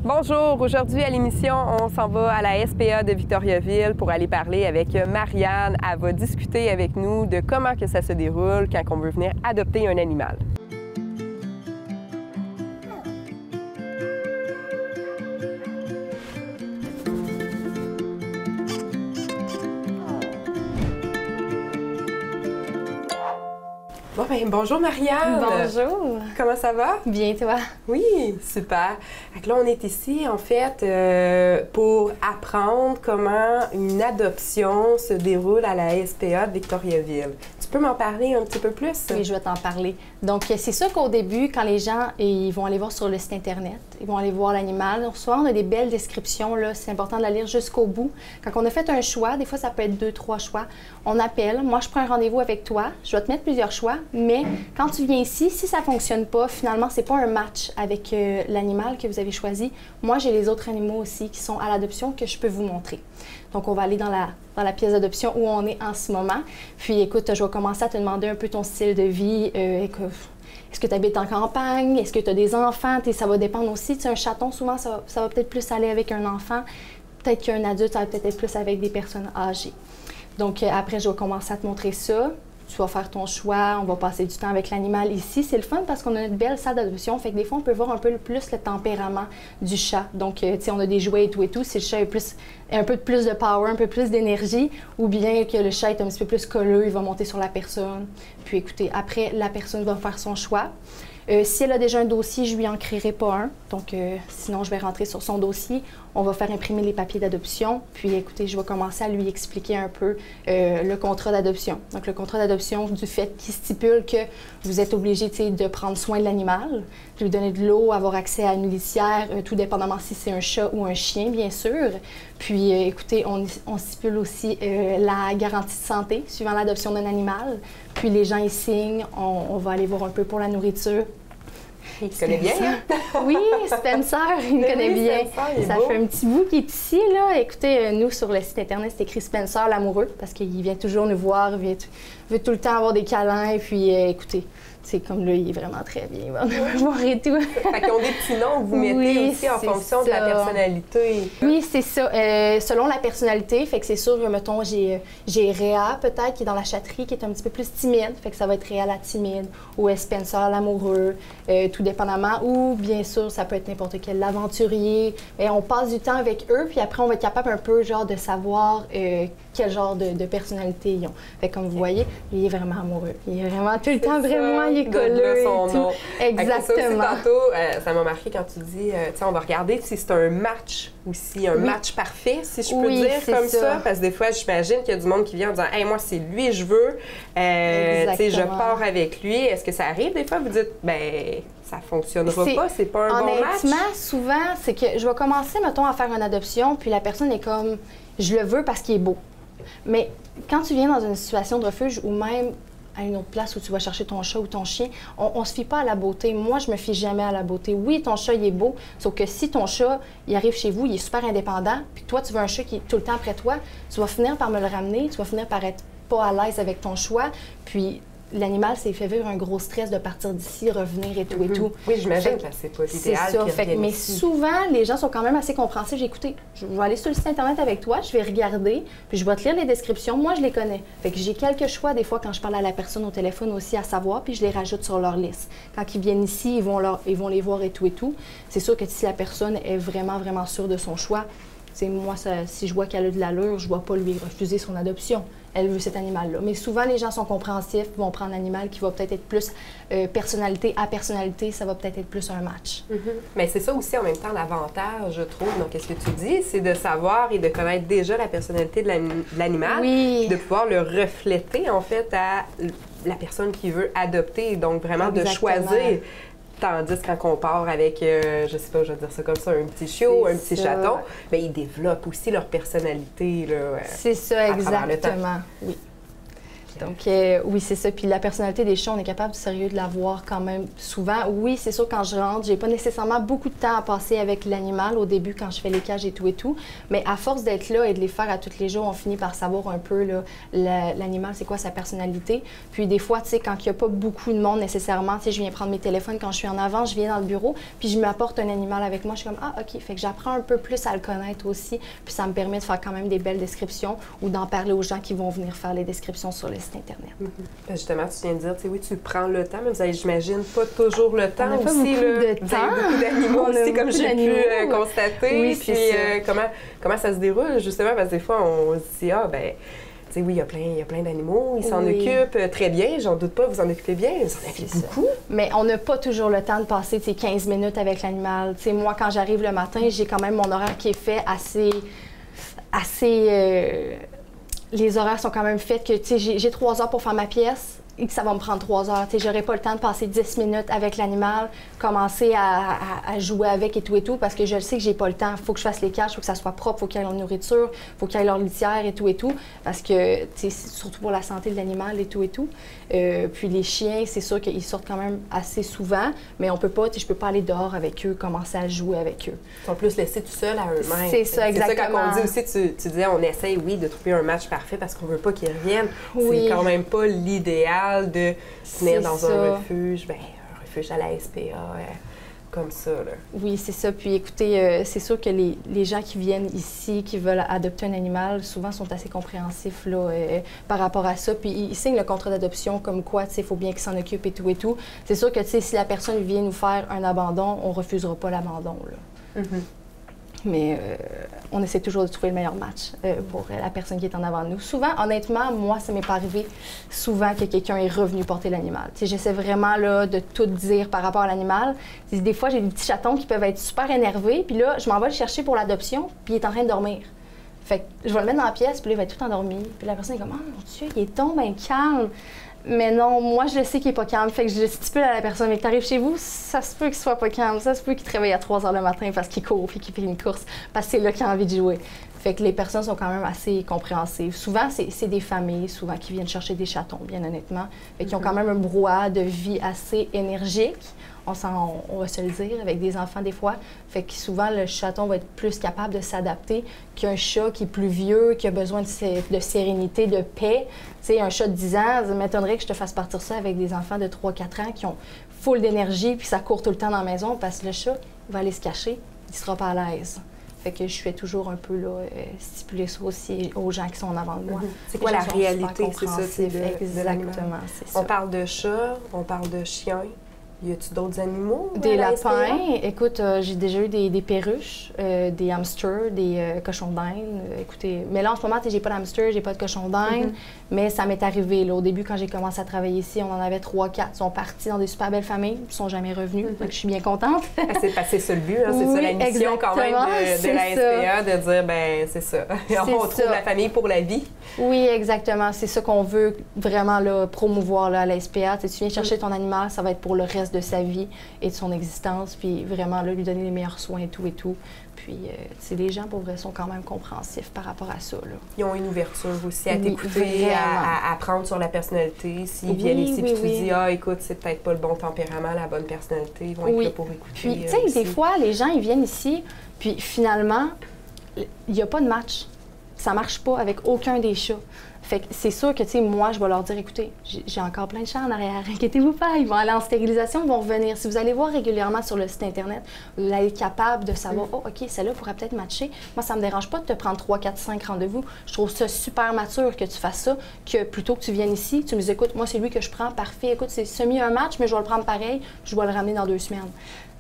Bonjour, aujourd'hui à l'émission, on s'en va à la SPA de Victoriaville pour aller parler avec Marianne. Elle va discuter avec nous de comment que ça se déroule quand on veut venir adopter un animal. Bon, ben, bonjour Marianne! Bonjour! Comment ça va? Bien, toi? Oui, super. Donc là, on est ici, en fait, pour apprendre comment une adoption se déroule à la SPA de Victoriaville. Tu peux m'en parler un petit peu plus? Oui, je vais t'en parler. Donc, c'est sûr qu'au début, quand les gens ils vont aller voir sur le site Internet, ils vont aller voir l'animal, souvent on a des belles descriptions, là, c'est important de la lire jusqu'au bout. Quand on a fait un choix, des fois ça peut être 2, 3 choix, on appelle, moi je prends un rendez-vous avec toi, je vais te mettre plusieurs choix, mais quand tu viens ici, si ça ne fonctionne pas, finalement, c'est pas un match avec l'animal que vous avez choisi. Moi, j'ai les autres animaux aussi qui sont à l'adoption que je peux vous montrer. Donc, on va aller dans la pièce d'adoption où on est en ce moment. Puis, écoute, je vais commencer à te demander un peu ton style de vie. Est-ce que tu habites en campagne? Est-ce que tu as des enfants? Ça va dépendre aussi. Tu sais, un chaton, souvent, ça va peut-être plus aller avec un enfant. Peut-être qu'un adulte, ça va peut-être être plus avec des personnes âgées. Donc, après, je vais commencer à te montrer ça. Tu vas faire ton choix, on va passer du temps avec l'animal ici. C'est le fun parce qu'on a une belle salle d'adoption. Fait que des fois, on peut voir un peu plus le tempérament du chat. Donc, tu sais, on a des jouets et tout. Si le chat a un peu plus de power, un peu plus d'énergie, ou bien que le chat est un petit peu plus colleux, il va monter sur la personne. Puis, écoutez, après, la personne va faire son choix. Si elle a déjà un dossier, je lui en créerai pas un. Donc, sinon, je vais rentrer sur son dossier. On va faire imprimer les papiers d'adoption. Puis, écoutez, je vais commencer à lui expliquer un peu le contrat d'adoption. Donc, le contrat d'adoption, du fait qu'il stipule que vous êtes obligé, tu sais, de prendre soin de l'animal, de lui donner de l'eau, avoir accès à une litière, tout dépendamment si c'est un chat ou un chien, bien sûr. Puis, écoutez, on stipule aussi la garantie de santé suivant l'adoption d'un animal. Puis, les gens, ils signent. On va aller voir un peu pour la nourriture. Il te connaît bien, hein? Oui, Spencer, il me connaît bien. Ça fait un petit bout qu'il est ici, là. Écoutez, nous, sur le site Internet, c'est écrit Spencer l'amoureux, parce qu'il vient toujours nous voir, il veut tout le temps avoir des câlins. Et puis, écoutez, c'est comme là, il est vraiment très bien. Il va nous voir et tout. Fait qu'ils ont des petits noms que vous mettez aussi en fonction de la personnalité. Oui, c'est ça. Selon la personnalité, fait que c'est sûr, mettons, j'ai Réa, peut-être, qui est dans la chatterie, qui est un petit peu plus timide. Fait que ça va être Réa la timide, ou Spencer l'amoureux, tout dépendamment. Ou, bien sûr, ça peut être n'importe quel l'aventurier. Mais on passe du temps avec eux, puis après, on va être capable un peu, genre, de savoir quel genre de personnalité ils ont. Fait que comme vous voyez, il est vraiment amoureux. Il est vraiment tout le temps, vraiment, il est colleux et tout. Exactement. Ça, tantôt, ça m'a marqué quand tu dis, tu sais, on va regarder si c'est un match ou si un match parfait, si je peux dire comme ça. Parce que des fois, j'imagine qu'il y a du monde qui vient en disant, hey, moi, c'est lui, je veux. Tu sais, je pars avec lui. Est-ce que ça arrive des fois? Vous dites, ben, ça fonctionnera pas, c'est pas un bon match. Honnêtement, souvent, c'est que je vais commencer, mettons, à faire une adoption, puis la personne est comme, je le veux parce qu'il est beau. Mais quand tu viens dans une situation de refuge ou même à une autre place où tu vas chercher ton chat ou ton chien, on se fie pas à la beauté. Moi, je me fie jamais à la beauté. Oui, ton chat, il est beau, sauf que si ton chat, il arrive chez vous, il est super indépendant, puis toi, tu veux un chat qui est tout le temps après toi, tu vas finir par me le ramener, tu vas finir par être pas à l'aise avec ton choix, puis l'animal s'est fait vivre un gros stress de partir d'ici, revenir et tout et tout. Oui, j'imagine que c'est pas l'idéal. C'est ça. Mais souvent, les gens sont quand même assez compréhensifs. Écoutez, je vais aller sur le site Internet avec toi, je vais regarder, puis je vais te lire les descriptions. Moi, je les connais. Fait que j'ai quelques choix, des fois, quand je parle à la personne au téléphone aussi, à savoir, puis je les rajoute sur leur liste. Quand ils viennent ici, ils vont les voir et tout et tout. C'est sûr que si la personne est vraiment, vraiment sûre de son choix, moi, si je vois qu'elle a de l'allure, je ne vais pas lui refuser son adoption. Elle veut cet animal-là. Mais souvent, les gens sont compréhensifs, vont prendre un animal qui va peut-être être plus personnalité à personnalité, ça va peut-être être plus un match. Mais c'est ça aussi, en même temps, l'avantage, je trouve. Donc, qu'est-ce que tu dis? C'est de savoir et de connaître déjà la personnalité de l'animal, oui. De pouvoir le refléter, en fait, à la personne qui veut adopter. Donc, vraiment, de choisir. Tandis quand on part avec, je sais pas, je vais dire ça comme ça, un petit chiot, un petit chaton, bien, ils développent aussi leur personnalité. C'est ça, exactement. Oui. Donc, oui, c'est ça. Puis la personnalité des chats, on est capable, sérieux, de la voir quand même souvent. Oui, c'est sûr, quand je rentre, j'ai pas nécessairement beaucoup de temps à passer avec l'animal au début, quand je fais les cages et tout. Mais à force d'être là et de les faire à tous les jours, on finit par savoir un peu l'animal, c'est quoi sa personnalité. Puis des fois, tu sais, quand il n'y a pas beaucoup de monde nécessairement, tu sais, je viens prendre mes téléphones quand je suis en avant, je viens dans le bureau, puis je m'apporte un animal avec moi. Je suis comme, ah, OK. Fait que j'apprends un peu plus à le connaître aussi. Puis ça me permet de faire quand même des belles descriptions ou d'en parler aux gens qui vont venir faire les descriptions sur le site Internet. Justement, tu viens de dire, tu sais, oui, tu prends le temps, mais vous avez, j'imagine, pas toujours le temps aussi. On n'a pas beaucoup de temps. Vous avez beaucoup d'animaux aussi, comme j'ai pu constater. Oui, puis comment ça se déroule, justement, parce que des fois, on se dit, ah, ben, tu sais, oui, il y a plein d'animaux, ils s'en occupent très bien, j'en doute pas, vous en occupez bien, vous en occupez beaucoup. Mais on n'a pas toujours le temps de passer, tu sais, 15 minutes avec l'animal. Tu sais, moi, quand j'arrive le matin, j'ai quand même mon horaire qui est fait assez les horaires sont quand même faits que, tu sais, j'ai 3 heures pour faire ma pièce et que ça va me prendre 3 heures. Tu sais, j'aurais pas le temps de passer 10 minutes avec l'animal, commencer à jouer avec et tout, parce que je le sais que j'ai pas le temps. Il faut que je fasse les cages, il faut que ça soit propre, il faut qu'il y ait leur nourriture, il faut qu'il y ait leur litière et tout, parce que, tu sais, surtout pour la santé de l'animal et tout. Puis les chiens, c'est sûr qu'ils sortent quand même assez souvent, mais on peut pas, tu sais, je peux pas aller dehors avec eux, commencer à jouer avec eux. Ils sont plus laissés tout seuls à eux-mêmes. C'est ça, exactement. C'est ça, quand on dit aussi, tu disais, on essaye, oui, de trouver un match parfait parce qu'on veut pas qu'ils reviennent. Oui. C'est quand même pas l'idéal de venir dans un refuge, un refuge à la SPA, comme ça, là. Oui, c'est ça. Puis écoutez, c'est sûr que les gens qui viennent ici, qui veulent adopter un animal, souvent sont assez compréhensifs là, par rapport à ça. Puis ils signent le contrat d'adoption comme quoi, tu sais, il faut bien qu'ils s'en occupent et tout. C'est sûr que, tu sais, si la personne vient nous faire un abandon, on refusera pas l'abandon, là. Mais on essaie toujours de trouver le meilleur match pour la personne qui est en avant de nous. Souvent, honnêtement, moi, ça m'est pas arrivé souvent que quelqu'un est revenu porter l'animal. J'essaie vraiment là, de tout dire par rapport à l'animal. Des fois, j'ai des petits chatons qui peuvent être super énervés, puis là, je m'en vais le chercher pour l'adoption, puis il est en train de dormir. Fait que je vais le mettre dans la pièce, puis là, il va être tout endormi. Puis la personne est comme « Oh mon Dieu, il est tombé calme! » Mais non, moi, je le sais qu'il n'est pas calme. Fait que je stipule à la personne, mais que tu arrives chez vous, ça se peut qu'il soit pas calme. Ça se peut qu'il te réveille à 3 heures le matin parce qu'il court et qu'il fait une course, parce que c'est là qu'il a envie de jouer. Fait que les personnes sont quand même assez compréhensives. Souvent, c'est des familles, souvent, qui viennent chercher des chatons, bien honnêtement. Fait qu'ils ont quand même un brouhaha de vie assez énergique. On va se le dire, avec des enfants des fois. Fait que souvent, le chaton va être plus capable de s'adapter qu'un chat qui est plus vieux, qui a besoin de sérénité, de paix. Tu sais, un chat de 10 ans, ça m'étonnerait que je te fasse partir ça avec des enfants de 3-4 ans qui ont full d'énergie puis ça court tout le temps dans la maison parce que le chat va aller se cacher, il sera pas à l'aise. Fait que je fais toujours un peu là, stipuler ça aussi aux gens qui sont en avant de moi. C'est quoi la réalité, c'est ça? Exactement, c'est ça. On parle de chats, on parle de chiens. Y a-tu d'autres animaux? Des lapins. Écoute, j'ai déjà eu des perruches, des hamsters, des cochons d'Inde. Écoutez, mais là, en ce moment, j'ai pas d'hamster, j'ai pas de cochon d'Inde. Mais ça m'est arrivé. Là, au début, quand j'ai commencé à travailler ici, on en avait 3-4. Ils sont partis dans des super belles familles. Ils sont jamais revenus. Donc, je suis bien contente. C'est ça le but, hein? C'est ça la mission quand même de la SPA, de dire, ben c'est ça. On trouve la famille pour la vie. Oui, exactement. C'est ça qu'on veut vraiment là, promouvoir là, à la SPA. Tu viens chercher ton animal, ça va être pour le reste de sa vie et de son existence, puis vraiment là, lui donner les meilleurs soins et tout. Puis, les gens, pour vrai, sont quand même compréhensifs par rapport à ça. Là. Ils ont une ouverture aussi à t'écouter, à apprendre sur la personnalité. S'ils viennent ici et tu dis, ah, écoute, c'est peut-être pas le bon tempérament, la bonne personnalité, ils vont être là pour écouter. Puis, tu sais, des fois, les gens, ils viennent ici, puis finalement, il n'y a pas de match. Ça marche pas avec aucun des chats. Fait que c'est sûr que, tu sais, moi, je vais leur dire, écoutez, j'ai encore plein de chats en arrière, inquiétez-vous pas, ils vont aller en stérilisation, ils vont revenir. Si vous allez voir régulièrement sur le site Internet, vous allez être capable de savoir, oh, OK, celle-là pourrait peut-être matcher. Moi, ça me dérange pas de te prendre 3, 4, 5 rendez-vous. Je trouve ça super mature que tu fasses ça, que plutôt que tu viennes ici, tu me dis, écoute, moi, c'est lui que je prends, parfait, écoute, c'est semi un match, mais je vais le prendre pareil, je vais le ramener dans 2 semaines.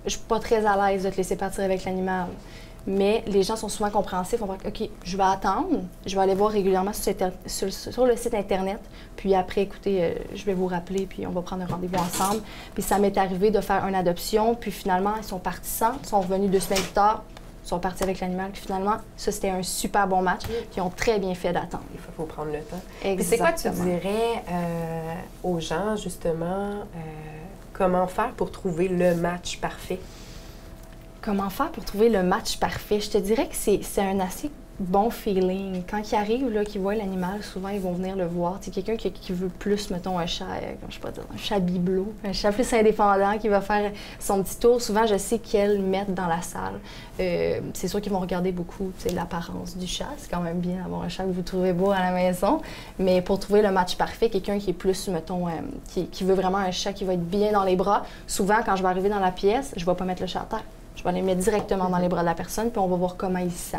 Je suis pas très à l'aise de te laisser partir avec l'animal. Mais les gens sont souvent compréhensifs. On va dire, OK, je vais attendre, je vais aller voir régulièrement sur le site Internet, puis après, écoutez, je vais vous rappeler, puis on va prendre un rendez-vous ensemble. Puis ça m'est arrivé de faire une adoption, puis finalement, ils sont partis sans, ils sont revenus 2 semaines plus tard, ils sont partis avec l'animal, puis finalement, ça, c'était un super bon match, qui ont très bien fait d'attendre. Il faut prendre le temps. Exactement. C'est quoi tu dirais aux gens, justement, comment faire pour trouver le match parfait? Comment faire pour trouver le match parfait? Je te dirais que c'est un assez bon feeling. Quand ils arrivent, là, qu'ils voient l'animal, souvent, ils vont venir le voir. C'est quelqu'un qui veut plus, mettons, un chat, je sais pas dire, un chat bibelot, un chat plus indépendant qui va faire son petit tour. Souvent, je sais qu'elles mettent dans la salle. C'est sûr qu'ils vont regarder beaucoup l'apparence du chat. C'est quand même bien d'avoir un chat que vous trouvez beau à la maison. Mais pour trouver le match parfait, quelqu'un qui est plus, mettons, qui veut vraiment un chat qui va être bien dans les bras, souvent, quand je vais arriver dans la pièce, je ne vais pas mettre le chat à terre. Je vais aller mettre directement dans les bras de la personne, puis on va voir comment il se sent.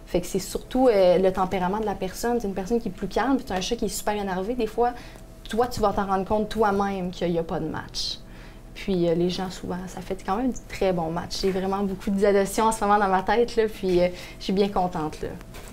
Fait que c'est surtout le tempérament de la personne. C'est une personne qui est plus calme, puis tu as un chat qui est super énervé. Des fois, toi, tu vas t'en rendre compte toi-même qu'il n'y a pas de match. Puis les gens, souvent, ça fait quand même du très bon match. J'ai vraiment beaucoup d'adoptions en ce moment dans ma tête, là, puis je suis bien contente. Là.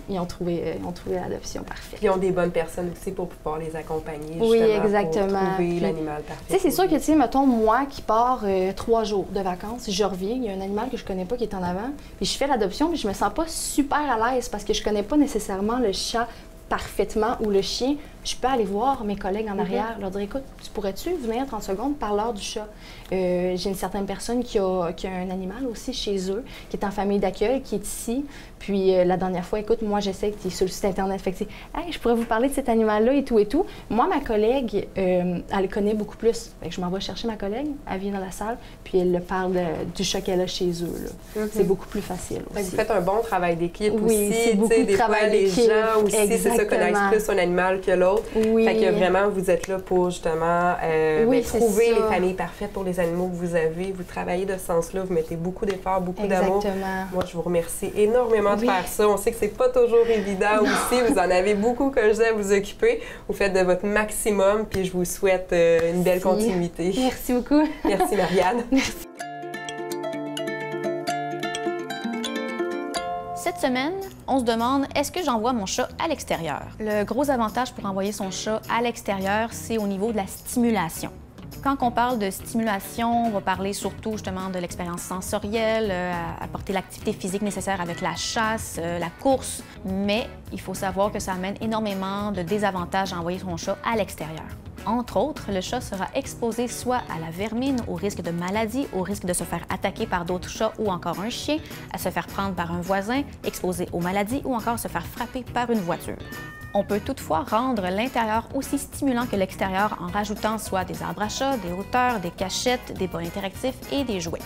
Ils ont trouvé l'adoption parfaite. Puis ils ont des bonnes personnes aussi pour pouvoir les accompagner, justement, oui, exactement. Pour trouver puis, l'animal parfait. Tu sais, c'est sûr que, tu sais, mettons, moi qui pars 3 jours de vacances, je reviens, il y a un animal que je connais pas qui est en avant, puis je fais l'adoption, puis je me sens pas super à l'aise parce que je connais pas nécessairement le chat parfaitement ou le chien. Je peux aller voir mes collègues en arrière, leur dire, écoute, pourrais-tu venir 30 secondes par l'heure du chat? J'ai une certaine personne qui a un animal aussi chez eux, qui est en famille d'accueil, qui est ici. Puis la dernière fois, écoute, moi, j'essaie qu'il est sur le site Internet. Fait que hey, je pourrais vous parler de cet animal-là et tout et tout. Moi, ma collègue, elle connaît beaucoup plus. Fait que je m'en vais chercher ma collègue, elle vient dans la salle, puis elle parle du chat qu'elle a chez eux. C'est beaucoup plus facile aussi. Vous faites un bon travail d'équipe aussi. Oui, c'est beaucoup de travail d'équipe. Les gens aussi, c'est ça, connaissent plus un animal que l'autre. Oui. Fait que vraiment, vous êtes là pour justement trouver les familles parfaites pour les animaux que vous avez. Vous travaillez de ce sens-là, vous mettez beaucoup d'efforts, beaucoup d'amour. Moi, je vous remercie énormément de faire ça. On sait que c'est pas toujours évident aussi. Vous en avez beaucoup, comme je disais, à vous occuper. Vous faites de votre maximum, puis je vous souhaite une belle continuité. Merci beaucoup. Merci, Marianne. Merci. Cette semaine, on se demande, est-ce que j'envoie mon chat à l'extérieur? Le gros avantage pour envoyer son chat à l'extérieur, c'est au niveau de la stimulation. Quand on parle de stimulation, on va parler surtout justement de l'expérience sensorielle, apporter l'activité physique nécessaire avec la chasse, la course, mais il faut savoir que ça amène énormément de désavantages à envoyer son chat à l'extérieur. Entre autres, le chat sera exposé soit à la vermine, au risque de maladie, au risque de se faire attaquer par d'autres chats ou encore un chien, à se faire prendre par un voisin, exposé aux maladies ou encore se faire frapper par une voiture. On peut toutefois rendre l'intérieur aussi stimulant que l'extérieur en rajoutant soit des arbres à chat, des hauteurs, des cachettes, des bols interactifs et des jouets.